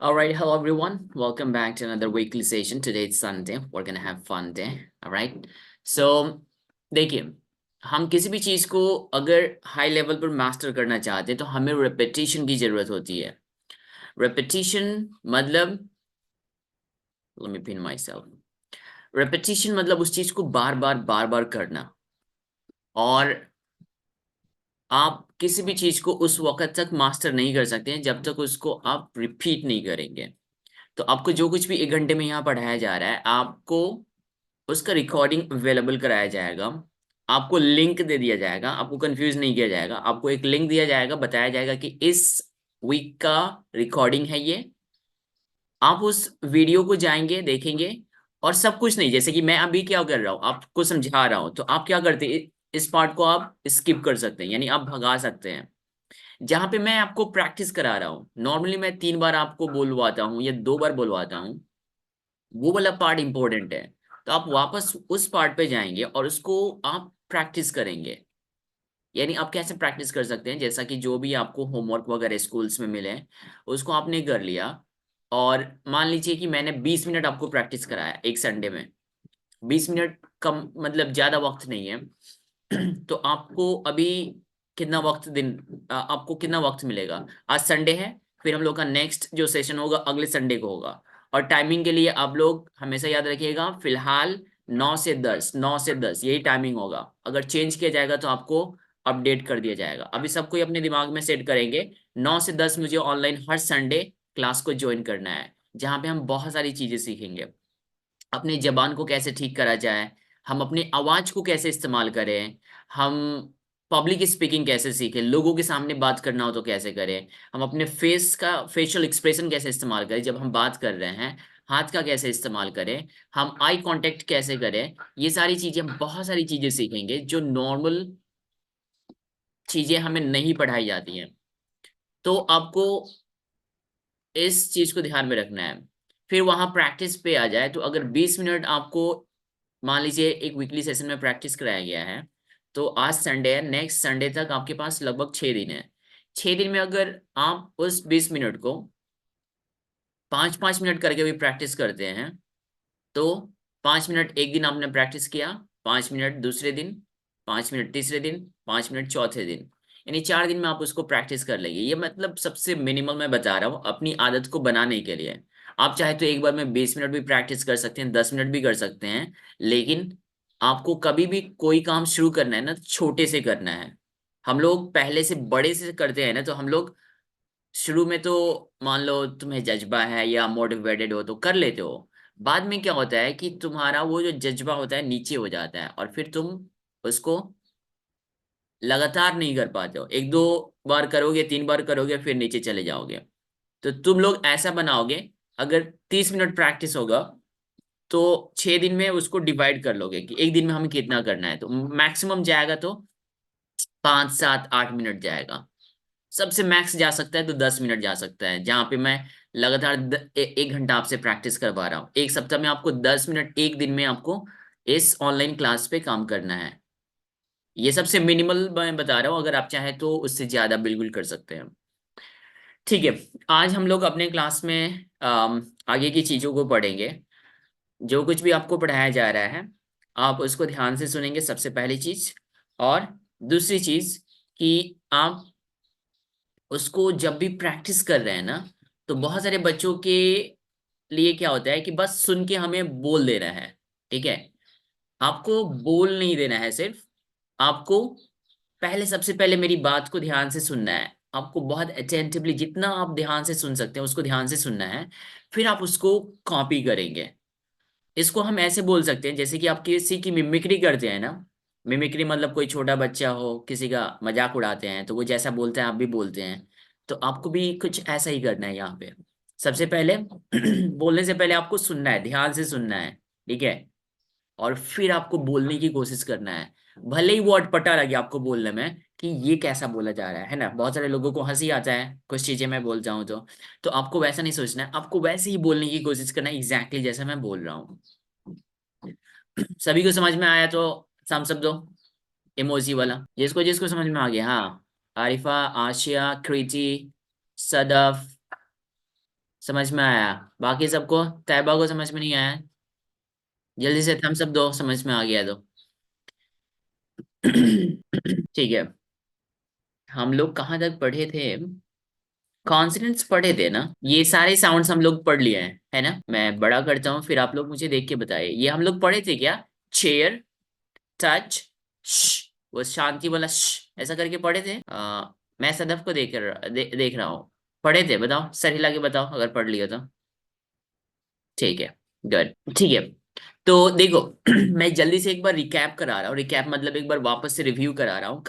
All right, hello everyone. Welcome back to another weekly session. Today it's Sunday. We're gonna have fun day. All right. So देखिए, हम किसी भी चीज को अगर हाई लेवल पर मास्टर करना चाहते हैं तो हमें रेपिटेशन की जरूरत होती है। रेपिटेशन मतलब let me pin myself। Repetition मतलब उस चीज को बार बार करना। और आप किसी भी चीज को उस वक्त तक मास्टर नहीं कर सकते हैं जब तक उसको आप रिपीट नहीं करेंगे। तो आपको जो कुछ भी 1 घंटे में यहाँ पढ़ाया जा रहा है, आपको उसका रिकॉर्डिंग अवेलेबल कराया जाएगा। आपको लिंक दे दिया जाएगा, आपको कंफ्यूज नहीं किया जाएगा। आपको एक लिंक दिया जाएगा, बताया जाएगा कि इस वीक का रिकॉर्डिंग है ये। आप उस वीडियो को जाएंगे, देखेंगे। और सब कुछ नहीं, जैसे कि मैं अभी क्या कर रहा हूँ आपको समझा रहा हूँ, तो आप क्या करते हैं, इस पार्ट को आप स्किप कर सकते हैं, यानी आप भगा सकते हैं। जहां पे मैं आपको प्रैक्टिस करा रहा हूँ, नॉर्मली मैं 3 बार आपको बोलवाता हूँ या 2 बार बोलवाता हूँ, वो वाला पार्ट इंपॉर्टेंट है। तो आप वापस उस पार्ट पे जाएंगे और उसको आप प्रैक्टिस करेंगे। यानी आप कैसे प्रैक्टिस कर सकते हैं, जैसा कि जो भी आपको होमवर्क वगैरह स्कूल्स में मिले उसको आपने कर लिया। और मान लीजिए कि मैंने 20 मिनट आपको प्रैक्टिस कराया एक संडे में। 20 मिनट कम मतलब ज्यादा वक्त नहीं है। तो आपको अभी कितना वक्त आपको कितना वक्त मिलेगा। आज संडे है, फिर हम लोग का नेक्स्ट जो सेशन होगा अगले संडे को होगा। और टाइमिंग के लिए आप लोग हमेशा याद रखिएगा, फिलहाल 9 से 10, 9 से 10 यही टाइमिंग होगा। अगर चेंज किया जाएगा तो आपको अपडेट कर दिया जाएगा। अभी सब कोई अपने दिमाग में सेट करेंगे, 9 से 10 मुझे ऑनलाइन हर संडे क्लास को ज्वाइन करना है, जहाँ पे हम बहुत सारी चीजें सीखेंगे। अपनी जबान को कैसे ठीक करा जाए, हम अपनी आवाज को कैसे इस्तेमाल करें, हम पब्लिक स्पीकिंग कैसे सीखें, लोगों के सामने बात करना हो तो कैसे करें, हम अपने फेस का फेशियल एक्सप्रेशन कैसे इस्तेमाल करें जब हम बात कर रहे हैं, हाथ का कैसे इस्तेमाल करें, हम आई कांटेक्ट कैसे करें। ये सारी चीजें, हम बहुत सारी चीजें सीखेंगे जो नॉर्मल चीजें हमें नहीं पढ़ाई जाती हैं। तो आपको इस चीज को ध्यान में रखना है। फिर वहां प्रैक्टिस पे आ जाए तो अगर 20 मिनट आपको मान लीजिए एक वीकली सेशन में प्रैक्टिस कराया गया है, तो आज संडे है, नेक्स्ट संडे तक आपके पास लगभग 6 दिन है। 6 दिन में अगर आप उस 20 मिनट को 5-5 मिनट करके भी प्रैक्टिस करते हैं, तो 5 मिनट एक दिन आपने प्रैक्टिस किया, 5 मिनट दूसरे दिन, 5 मिनट तीसरे दिन, 5 मिनट चौथे दिन, यानी 4 दिन में आप उसको प्रैक्टिस कर लेंगे। ये मतलब सबसे मिनिमम मैं बता रहा हूँ अपनी आदत को बनाने के लिए। आप चाहे तो एक बार में 20 मिनट भी प्रैक्टिस कर सकते हैं, 10 मिनट भी कर सकते हैं। लेकिन आपको कभी भी कोई काम शुरू करना है ना, तो छोटे से करना है। हम लोग पहले से बड़े से करते हैं ना, तो हम लोग शुरू में तो मान लो तुम्हें जज्बा है या मोटिवेटेड हो तो कर लेते हो। बाद में क्या होता है कि तुम्हारा वो जो जज्बा होता है नीचे हो जाता है, और फिर तुम उसको लगातार नहीं कर पाते हो। 1-2 बार करोगे, 3 बार करोगे, फिर नीचे चले जाओगे। तो तुम लोग ऐसा बनाओगे, अगर 30 मिनट प्रैक्टिस होगा तो 6 दिन में उसको डिवाइड कर लोगे कि एक दिन में हमें कितना करना है। तो मैक्सिमम जाएगा तो 5-7-8 मिनट जाएगा। सबसे मैक्स जा सकता है तो 10 मिनट जा सकता है, जहां पे मैं लगातार 1 घंटा आपसे प्रैक्टिस करवा रहा हूँ। एक सप्ताह में आपको 10 मिनट एक दिन में आपको इस ऑनलाइन क्लास पे काम करना है। ये सबसे मिनिमल मैं बता रहा हूँ, अगर आप चाहें तो उससे ज्यादा बिल्कुल कर सकते हैं। ठीक है। आज हम लोग अपने क्लास में आगे की चीजों को पढ़ेंगे। जो कुछ भी आपको पढ़ाया जा रहा है आप उसको ध्यान से सुनेंगे, सबसे पहली चीज। और दूसरी चीज कि आप उसको जब भी प्रैक्टिस कर रहे हैं ना, तो बहुत सारे बच्चों के लिए क्या होता है कि बस सुन के हमें बोल देना है। ठीक है। आपको बोल नहीं देना है सिर्फ, आपको पहले सबसे पहले मेरी बात को ध्यान से सुनना है। आपको बहुत अटेंटिवली, जितना आप ध्यान से सुन सकते हैं उसको ध्यान से सुनना है। फिर आप उसको कॉपी करेंगे। इसको हम ऐसे बोल सकते हैं जैसे कि आप किसी की मिमिक्री करते हैं ना। मिमिक्री मतलब कोई छोटा बच्चा हो, किसी का मजाक उड़ाते हैं, तो वो जैसा बोलता है आप भी बोलते हैं। तो आपको भी कुछ ऐसा ही करना है यहाँ पे। सबसे पहले बोलने से पहले आपको सुनना है, ध्यान से सुनना है। ठीक है। और फिर आपको बोलने की कोशिश करना है। भले ही वो अटपटा लगे आपको बोलने में कि ये कैसा बोला जा रहा है ना। बहुत सारे लोगों को हंसी आता है कुछ चीजें मैं बोल जाऊं तो आपको वैसा नहीं सोचना है, आपको वैसे ही बोलने की कोशिश करना है, एग्जैक्टली जैसा मैं बोल रहा हूँ। सभी को समझ में आया तो थम्स अप दो, इमोजी वाला, जिसको जिसको समझ में आ गया। हाँ, आरिफा, आशिया, कृति, सदफ, समझ में आया? बाकी सबको, तैयबा को समझ में नहीं आया? जल्दी से थम्स अप दो, समझ में आ गया तो। ठीक है, हम लोग कहाँ तक पढ़े थे? कॉन्सोनेंट्स पढ़े थे ना, ये सारे साउंड्स हम लोग पढ़ लिए हैं, है ना? मैं बड़ा करता हूँ, फिर आप लोग मुझे देख के बताइए, ये हम लोग पढ़े थे क्या? चेयर, टच, वो शांति वाला ऐसा करके पढ़े थे। मैं सदफ को देख रहा हूँ। पढ़े थे? बताओ, सर हिला के बताओ अगर पढ़ लिया तो। ठीक है, गुड, ठीक है। तो देखो, मैं जल्दी से एक बार रिकैप करा रहा हूँ। रिकैप मतलब एक बार वापस से रिव्यू करा रहा हूँ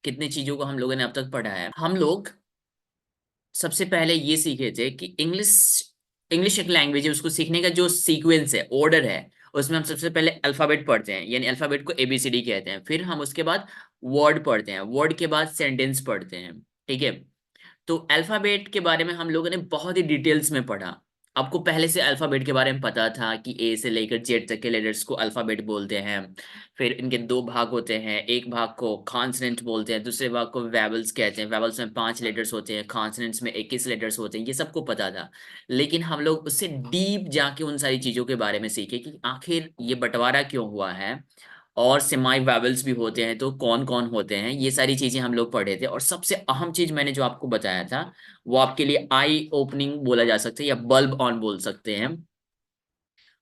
कितने चीजों को हम लोगों ने अब तक पढ़ा है। हम लोग सबसे पहले ये सीखे थे कि इंग्लिश इंग्लिश एक लैंग्वेज है, उसको सीखने का जो सीक्वेंस है, ऑर्डर है, उसमें हम सबसे पहले अल्फाबेट पढ़ते हैं, यानी अल्फाबेट को एबीसीडी कहते हैं। फिर हम उसके बाद वर्ड पढ़ते हैं, वर्ड के बाद सेंटेंस पढ़ते हैं। ठीक है? तो अल्फाबेट के बारे में हम लोगों ने बहुत ही डिटेल्स में पढ़ा। आपको पहले से अल्फाबेट के बारे में पता था कि ए से लेकर जेड तक के लेटर्स को अल्फाबेट बोलते हैं। फिर इनके दो भाग होते हैं, एक भाग को कॉन्सोनेंट बोलते हैं, दूसरे भाग को वेवल्स कहते हैं। वेवल्स में 5 लेटर्स होते हैं, कॉन्सोनेंट्स में 21 लेटर्स होते हैं, ये सबको पता था। लेकिन हम लोग उससे डीप जाके उन सारी चीजों के बारे में सीखे कि आखिर ये बंटवारा क्यों हुआ है, और सेमाई वेवल्स भी होते हैं तो कौन कौन होते हैं, ये सारी चीजें हम लोग पढ़े थे। और सबसे अहम चीज मैंने जो आपको बताया था, वो आपके लिए आई ओपनिंग बोला जा सकता है या बल्ब ऑन बोल सकते हैं।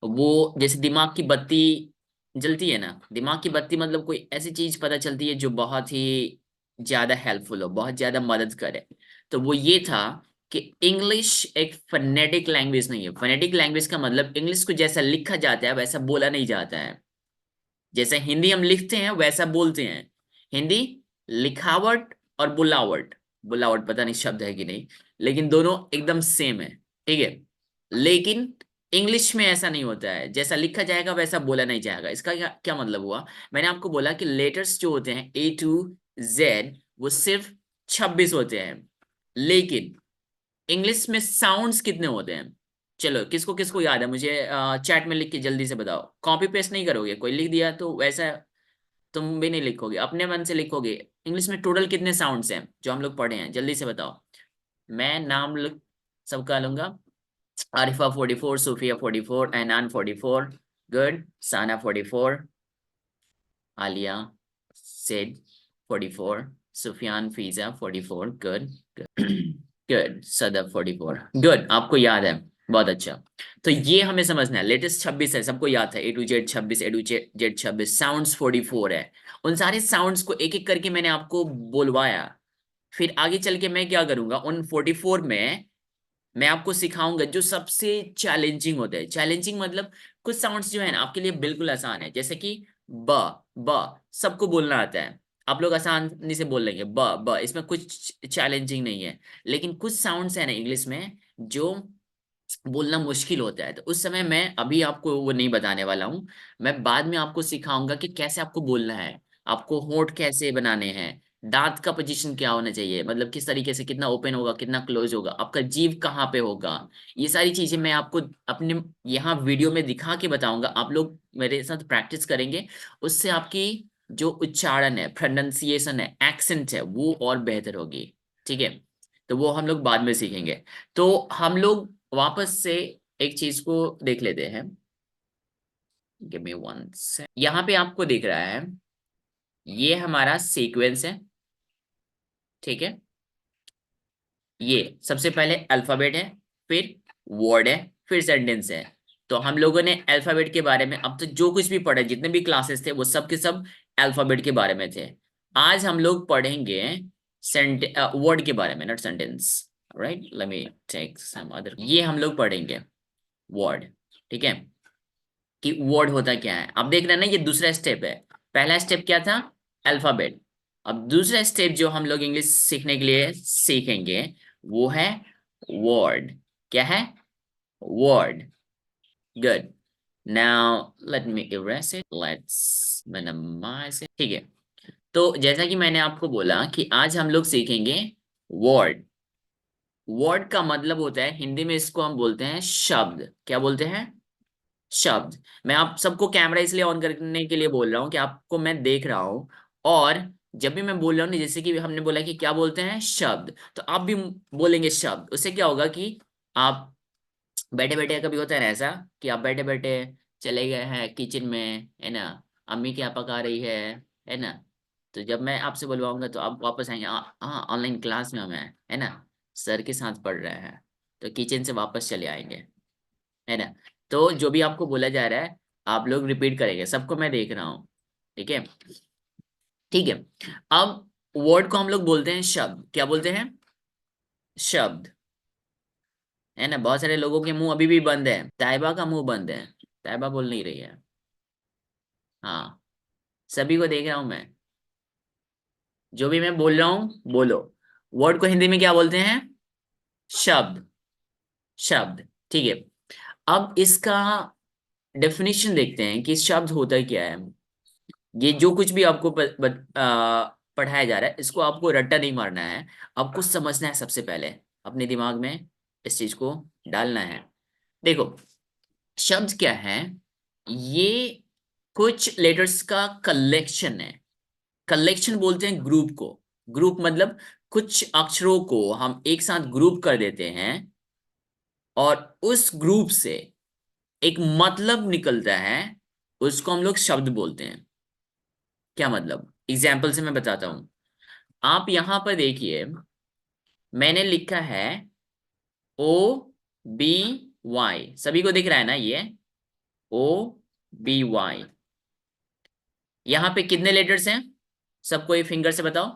वो जैसे दिमाग की बत्ती जलती है ना, दिमाग की बत्ती मतलब कोई ऐसी चीज पता चलती है जो बहुत ही ज्यादा हेल्पफुल हो, बहुत ज्यादा मदद करे। तो वो ये था कि इंग्लिश एक फनेटिक लैंग्वेज नहीं है। फनेटिक लैंग्वेज का मतलब इंग्लिश को जैसा लिखा जाता है वैसा बोला नहीं जाता है। जैसे हिंदी हम लिखते हैं वैसा बोलते हैं। हिंदी लिखावट और बुलावट, बुलावट पता नहीं शब्द है कि नहीं, लेकिन दोनों एकदम सेम है। ठीक है? लेकिन इंग्लिश में ऐसा नहीं होता है, जैसा लिखा जाएगा वैसा बोला नहीं जाएगा। इसका क्या क्या मतलब हुआ? मैंने आपको बोला कि लेटर्स जो होते हैं A to Z वो सिर्फ 26 होते हैं, लेकिन इंग्लिश में साउंड्स कितने होते हैं? चलो, किसको किसको याद है मुझे चैट में लिख के जल्दी से बताओ। कॉपी पेस्ट नहीं करोगे? कोई लिख दिया तो वैसा तुम भी नहीं लिखोगे, अपने मन से लिखोगे। इंग्लिश में टोटल कितने साउंड्स हैं जो हम लोग पढ़े हैं? जल्दी से बताओ। मैं नाम सबका लूंगा। आरिफा 44, सूफिया 44, ऐनान 44, गुड। साना 44, आलिया, सेड 44, Sufiyan Fiza 44, good. Good, Sadaf 44, good, आपको याद है, बहुत अच्छा। तो ये हमें समझना है, लेटेस्ट 26 है, सबको याद है, A to Z 26, A to Z 26, sounds 44 है। उन सारे साउंड्स को एक एक करके मैंने आपको बोलवाया। फिर आगे चल के मैं क्या करूंगा, उन 44 में मैं आपको सिखाऊंगा जो सबसे चैलेंजिंग होते हैं। चैलेंजिंग मतलब कुछ साउंड्स जो है ना आपके लिए बिल्कुल आसान है, जैसे कि ब, ब सबको बोलना आता है, आप लोग आसानी से बोल लेंगे ब ब, इसमें कुछ चैलेंजिंग नहीं है। लेकिन कुछ साउंड्स है ना इंग्लिश में जो बोलना मुश्किल होता है, तो उस समय मैं अभी आपको वो नहीं बताने वाला हूँ। मैं बाद में आपको सिखाऊंगा कि कैसे आपको बोलना है, आपको होंठ कैसे बनाने हैं, दांत का पोजीशन क्या होना चाहिए, मतलब किस तरीके से, कितना ओपन होगा कितना क्लोज होगा, आपका जीभ कहाँ पे होगा। ये सारी चीजें मैं आपको अपने यहाँ वीडियो में दिखा के बताऊंगा। आप लोग मेरे साथ प्रैक्टिस करेंगे, उससे आपकी जो उच्चारण है, प्रोनाउंसिएशन है, एक्सेंट है, वो और बेहतर होगी। ठीक है? तो वो हम लोग बाद में सीखेंगे। तो हम लोग वापस से एक चीज को देख लेते हैं। गिव मी वन से, यहाँ पे आपको दिख रहा है, ये हमारा सीक्वेंस है। ठीक है? ये सबसे पहले अल्फाबेट है, फिर वर्ड है, फिर सेंटेंस है। तो हम लोगों ने अल्फाबेट के बारे में अब तक जो कुछ भी पढ़ा, जितने भी क्लासेस थे, वो सब के सब अल्फाबेट के बारे में थे। आज हम लोग पढ़ेंगे वर्ड के बारे में, not sentence. Right, let me take some other, ये हम लोग पढ़ेंगे वर्ड। ठीक है? कि वर्ड होता क्या है, अब देख रहे हैं ना, ये दूसरा स्टेप है। पहला स्टेप क्या था? अल्फाबेट। अब दूसरा स्टेप जो हम लोग इंग्लिश सीखने के लिए सीखेंगे वो है वर्ड। क्या है? Word. Good. Now let me erase it, let's minimise it. ठीक है? तो जैसा कि मैंने आपको बोला कि आज हम लोग सीखेंगे वर्ड। वर्ड का मतलब होता है, हिंदी में इसको हम बोलते हैं शब्द। क्या बोलते हैं? शब्द। मैं आप सबको कैमरा इसलिए ऑन करने के लिए बोल रहा हूँ कि आपको मैं देख रहा हूँ। और जब भी मैं बोल रहा हूँ ना, जैसे कि हमने बोला कि क्या बोलते हैं, शब्द, तो आप भी बोलेंगे शब्द। उससे क्या होगा कि आप बैठे बैठे कभी होता है ना ऐसा कि आप बैठे बैठे चले गए हैं किचन में, है ना, अम्मी क्या पका रही है ना, तो जब मैं आपसे बुलवाऊंगा तो आप वापस आएंगे, हाँ ऑनलाइन क्लास में हम हैं, है ना, सर के साथ पढ़ रहे हैं, तो किचन से वापस चले आएंगे, है ना। तो जो भी आपको बोला जा रहा है आप लोग रिपीट करेंगे, सबको मैं देख रहा हूँ, ठीक है। ठीक है, अब वर्ड को हम लोग बोलते हैं शब्द, क्या बोलते हैं, शब्द, है ना। बहुत सारे लोगों के मुंह अभी भी बंद है, ताइबा का मुंह बंद है, ताइबा बोल नहीं रही है, हाँ, सभी को देख रहा हूं मैं, जो भी मैं बोल रहा हूँ बोलो। वर्ड को हिंदी में क्या बोलते हैं, शब्द, शब्द, ठीक है। अब इसका डेफिनेशन देखते हैं कि शब्द होता क्या है। ये जो कुछ भी आपको पढ़ाया जा रहा है, इसको आपको रट्टा नहीं मारना है, आपको समझना है, सबसे पहले अपने दिमाग में इस चीज को डालना है। देखो, शब्द क्या है, ये कुछ लेटर्स का कलेक्शन है। कलेक्शन बोलते हैं ग्रुप को, ग्रुप मतलब कुछ अक्षरों को हम एक साथ ग्रुप कर देते हैं और उस ग्रुप से एक मतलब निकलता है, उसको हम लोग शब्द बोलते हैं। क्या मतलब, एग्जाम्पल से मैं बताता हूं। आप यहां पर देखिए, मैंने लिखा है ओ बी वाई, सभी को दिख रहा है ना ये, ओ बी वाई। यहाँ पे कितने लेटर्स हैं, सबको एक फिंगर से बताओ,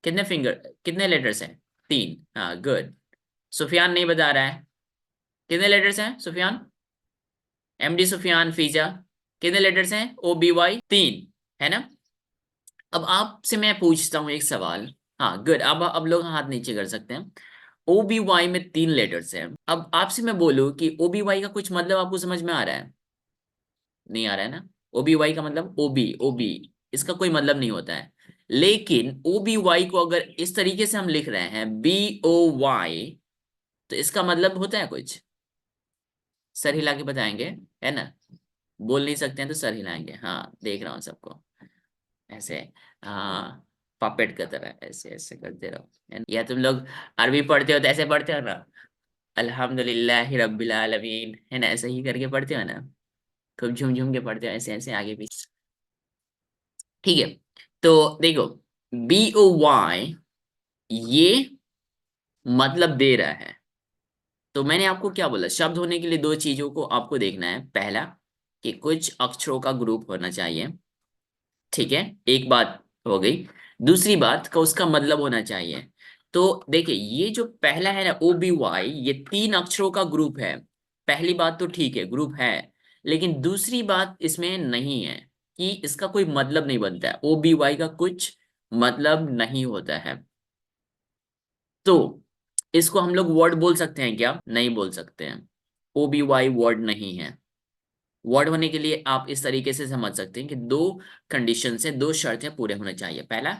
कितने फिंगर, कितने लेटर्स हैं, 3, हाँ गुड। सुफियान नहीं बता रहा है, कितने लेटर्स हैं सुफियान, एमडी सुफियान फीजा, कितने लेटर्स हैं, ओ बी वाई, 3, है ना। अब आपसे मैं पूछता हूँ एक सवाल, हाँ गुड, अब लोग हाथ नीचे कर सकते हैं। ओ बी वाई में 3 लेटर्स हैं, अब आपसे मैं बोलूँ कि ओ बी वाई का कुछ मतलब आपको समझ में आ रहा है, नहीं आ रहा है ना। ओ बी वाई का मतलब ओ बी, इसका कोई मतलब नहीं होता है। लेकिन ओ बी वाई को अगर इस तरीके से हम लिख रहे हैं बी ओ वाई, तो इसका मतलब होता है कुछ, सर हिला के बताएंगे, है ना। बोल नहीं सकते हैं तो सर हिलाएंगे, हाँ देख रहा हूँ सबको, ऐसे, हाँ, पपेट की तरह ऐसे ऐसे करते रहो, है ना? या तुम लोग अरबी पढ़ते हो तो ऐसे पढ़ते हो ना, अल्हम्दुलिल्लाह रब्बिल आलमीन, है ना, ऐसे ही करके पढ़ते हो ना, खूब झूम झूम के पढ़ते हो, ऐसे ऐसे आगे पीछे, ठीक है। तो देखो, बी ओ वाई ये मतलब दे रहा है। तो मैंने आपको क्या बोला, शब्द होने के लिए दो चीजों को आपको देखना है, पहला कि कुछ अक्षरों का ग्रुप होना चाहिए, ठीक है, एक बात हो गई। दूसरी बात का उसका मतलब होना चाहिए। तो देखिए, ये जो पहला है ना ओ बी वाई, ये 3 अक्षरों का ग्रुप है। पहली बात तो ठीक है, ग्रुप है, लेकिन दूसरी बात इसमें नहीं है कि इसका कोई मतलब नहीं बनता है, ओ बी वाई का कुछ मतलब नहीं होता है। तो इसको हम लोग वर्ड बोल सकते हैं क्या, नहीं बोल सकते हैं, ओ बी वाई वर्ड नहीं है। वर्ड होने के लिए आप इस तरीके से समझ सकते हैं कि दो कंडीशन से, दो शर्तें पूरे होने चाहिए। पहला,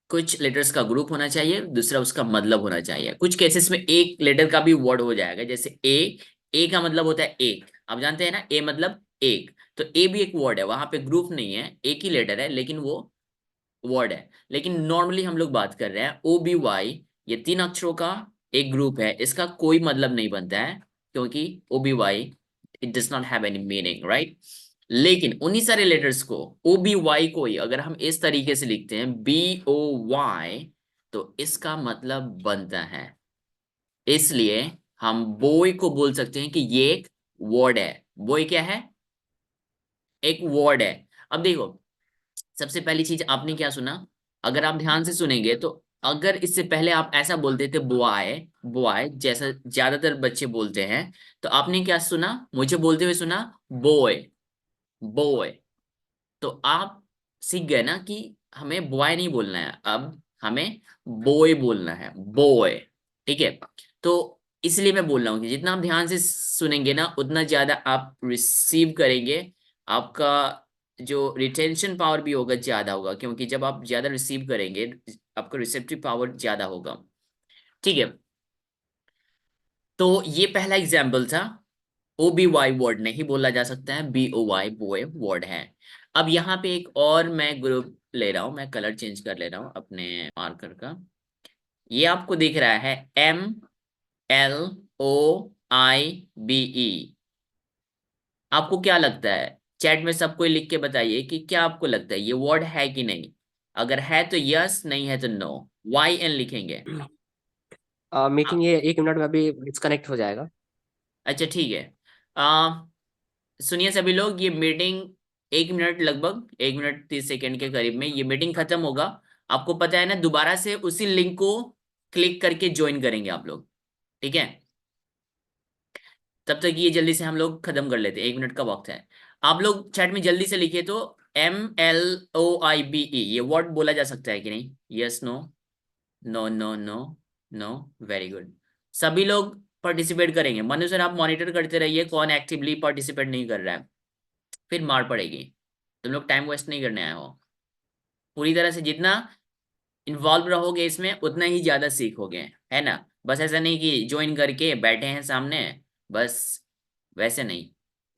कुछ लेटर्स का ग्रुप होना चाहिए, दूसरा उसका मतलब होना चाहिए। कुछ केसेस में एक लेटर का भी वर्ड हो जाएगा, जैसे ए का मतलब होता है एक, आप जानते हैं ना, ए मतलब एक, तो ए भी एक वर्ड है, वहां पे ग्रुप नहीं है, एक ही लेटर है लेकिन वो वर्ड है। लेकिन नॉर्मली हम लोग बात कर रहे हैं ओ बी वाई, ये 3 अक्षरों का एक ग्रुप है, इसका कोई मतलब नहीं बनता है, क्योंकि O B Y it does not have any meaning, right. लेकिन उन्हीं सारे लेटर्स को, ओ बी वाई को ही अगर हम इस तरीके से लिखते हैं बी ओ वाई, तो इसका मतलब बनता है। इसलिए हम बॉय को बोल सकते हैं कि ये एक वर्ड है। बॉय क्या है, एक वर्ड है। अब देखो, सबसे पहली चीज आपने क्या सुना, अगर आप ध्यान से सुनेंगे तो, अगर इससे पहले आप ऐसा बोलते थे बॉय, बॉय जैसा ज्यादातर बच्चे बोलते हैं, तो आपने क्या सुना, मुझे बोलते हुए सुना बॉय, बॉय। तो आप सीख गए ना कि हमें बॉय नहीं बोलना है, अब हमें बॉय बोलना है, बॉय, ठीक है। तो इसलिए मैं बोल रहा हूँ कि जितना आप ध्यान से सुनेंगे ना, उतना ज्यादा आप रिसीव करेंगे, आपका जो रिटेंशन पावर भी होगा ज्यादा होगा, क्योंकि जब आप ज्यादा रिसीव करेंगे, आपका रिसेप्टिव पावर ज्यादा होगा, ठीक है। तो ये पहला एग्जाम्पल था, ओ बी वाई वर्ड नहीं बोला जा सकता है, B O Y boy word है। अब यहाँ पे एक और मैं ग्रुप ले रहा हूँ, मैं कलर चेंज कर ले रहा हूँ अपने मार्कर का, ये आपको दिख रहा है MLOIBE। आपको क्या लगता है? चैट में सबको लिख के बताइए कि क्या आपको लगता है ये वर्ड है कि नहीं। अगर है तो यस, नहीं है तो नो। YN लिखेंगे। मीटिंग ये 1 मिनट में अभी डिस्कनेक्ट हो जाएगा। अच्छा ठीक है। सुनिए सभी लोग, ये मीटिंग 1 मिनट, लगभग 1 मिनट 30 सेकेंड के करीब में ये मीटिंग खत्म होगा। आपको पता है ना, दोबारा से उसी लिंक को क्लिक करके ज्वाइन करेंगे आप लोग। ठीक है, तब तक ये जल्दी से हम लोग खत्म कर लेते हैं, 1 मिनट का वक्त है। आप लोग चैट में जल्दी से लिखिए तो, MLOIBE ये वर्ड बोला जा सकता है कि नहीं? Yes, no, no no no, no. Very good. सभी लोग पार्टिसिपेट करेंगे। मनु सर, आप मॉनिटर करते रहिए कौन एक्टिवली पार्टिसिपेट नहीं कर रहा है, फिर मार पड़ेगी। तुम लोग टाइम वेस्ट नहीं करने आए हो। पूरी तरह से जितना इन्वॉल्व रहोगे इसमें उतना ही ज्यादा सीखोगे, है ना? बस ऐसा नहीं कि ज्वाइन करके बैठे हैं सामने, बस वैसे नहीं।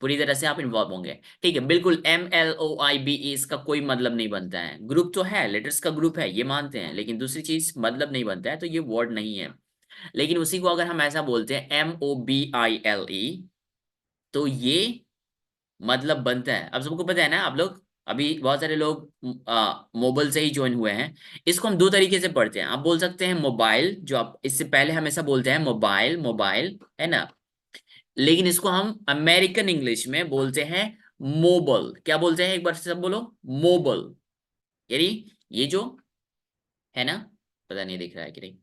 पूरी तरह से आप इन्वॉल्व होंगे। ठीक है, बिल्कुल। MLOIBE इसका कोई मतलब नहीं बनता है। ग्रुप तो है, लेटर्स का ग्रुप है, ये मानते हैं, लेकिन दूसरी चीज मतलब नहीं बनता है, तो ये वर्ड नहीं है। लेकिन उसी को अगर हम ऐसा बोलते हैं MOBILE, तो ये मतलब बनता है। अब सबको पता है ना, आप लोग अभी बहुत सारे लोग मोबाइल से ही ज्वाइन हुए हैं। इसको हम दो तरीके से पढ़ते हैं। आप बोल सकते हैं मोबाइल, जो आप इससे पहले हमेशा बोलते हैं मोबाइल, मोबाइल, है ना? लेकिन इसको हम अमेरिकन इंग्लिश में बोलते हैं मोबाइल। क्या बोलते हैं, एक बार से सब बोलो, मोबाइल। यानी ये जो है ना, पता नहीं दिख रहा है कि नहीं,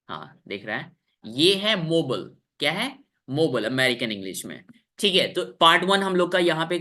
हाँ दिख रहा है, ये है मोबाइल। क्या है? मोबाइल, अमेरिकन इंग्लिश में। ठीक है, तो पार्ट 1 हम लोग का यहाँ पे